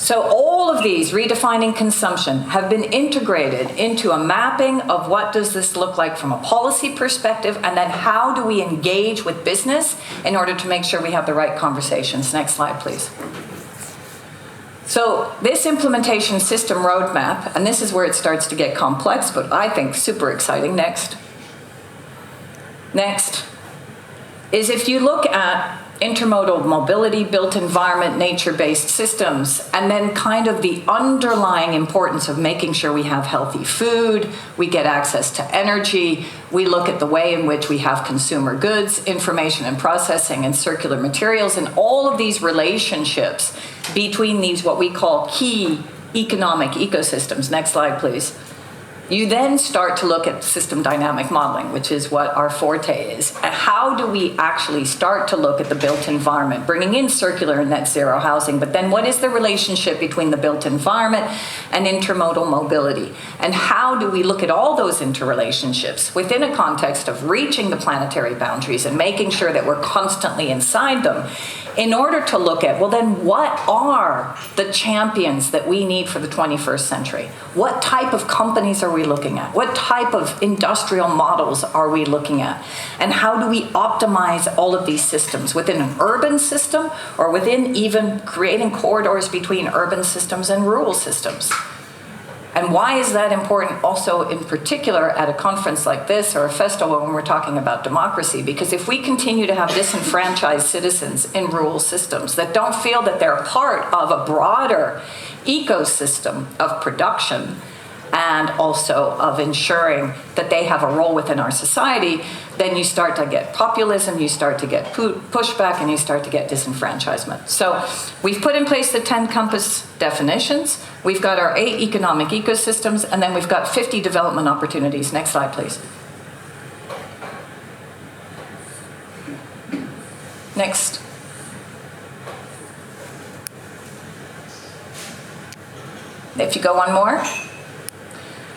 So all of these, redefining consumption, have been integrated into a mapping of what does this look like from a policy perspective, and then how do we engage with business in order to make sure we have the right conversations. Next slide, please. So this implementation system roadmap, and this is where it starts to get complex, but I think super exciting. Next, is if you look at intermodal mobility, built environment, nature-based systems, and then kind of the underlying importance of making sure we have healthy food, we get access to energy, we look at the way in which we have consumer goods, information and processing, and circular materials, and all of these relationships between these what we call key economic ecosystems. Next slide, please. You then start to look at system dynamic modeling, which is what our forte is. And how do we actually start to look at the built environment, bringing in circular and net zero housing, but then what is the relationship between the built environment and intermodal mobility? And how do we look at all those interrelationships within a context of reaching the planetary boundaries and making sure that we're constantly inside them, in order to look at, well, then what are the champions that we need for the 21st century? What type of companies are we looking at? What type of industrial models are we looking at? And how do we optimize all of these systems within an urban system, or within even creating corridors between urban systems and rural systems? And why is that important also in particular at a conference like this or a festival when we're talking about democracy? Because if we continue to have disenfranchised citizens in rural systems that don't feel that they're part of a broader ecosystem of production and also of ensuring that they have a role within our society, then you start to get populism, you start to get pushback, and you start to get disenfranchisement. So we've put in place the 10 compass definitions, we've got our 8 economic ecosystems, and then we've got 50 development opportunities. Next slide, please. Next. If you go one more.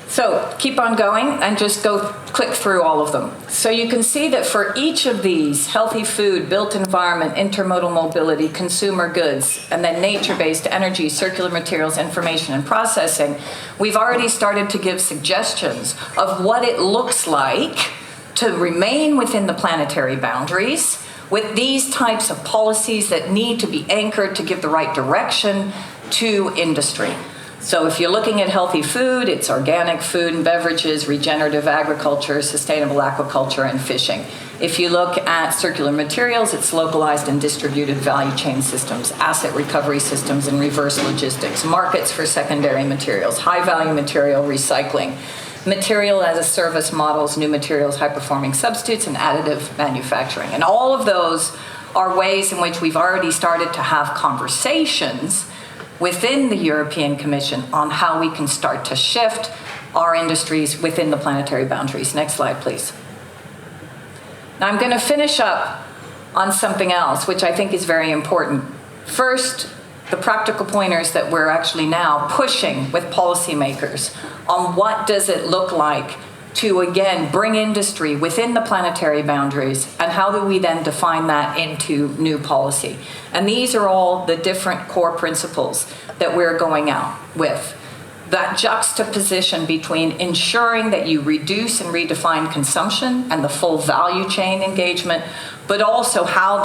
So keep on going and just click through all of them. So you can see that for each of these, healthy food, built environment, intermodal mobility, consumer goods, and then nature-based energy, circular materials, information, and processing, we've already started to give suggestions of what it looks like to remain within the planetary boundaries with these types of policies that need to be anchored to give the right direction to industry. So if you're looking at healthy food, it's organic food and beverages, regenerative agriculture, sustainable aquaculture, and fishing. If you look at circular materials, it's localized and distributed value chain systems, asset recovery systems, and reverse logistics, markets for secondary materials, high-value material recycling, material as a service models, new materials, high-performing substitutes, and additive manufacturing. And all of those are ways in which we've already started to have conversations within the European Commission on how we can start to shift our industries within the planetary boundaries. Next slide, please. Now I'm going to finish up on something else, which I think is very important. First, the practical pointers that we're actually now pushing with policymakers on what does it look like to, again, bring industry within the planetary boundaries, and how do we then define that into new policy. And these are all the different core principles that we're going out with. That juxtaposition between ensuring that you reduce and redefine consumption and the full value chain engagement, but also how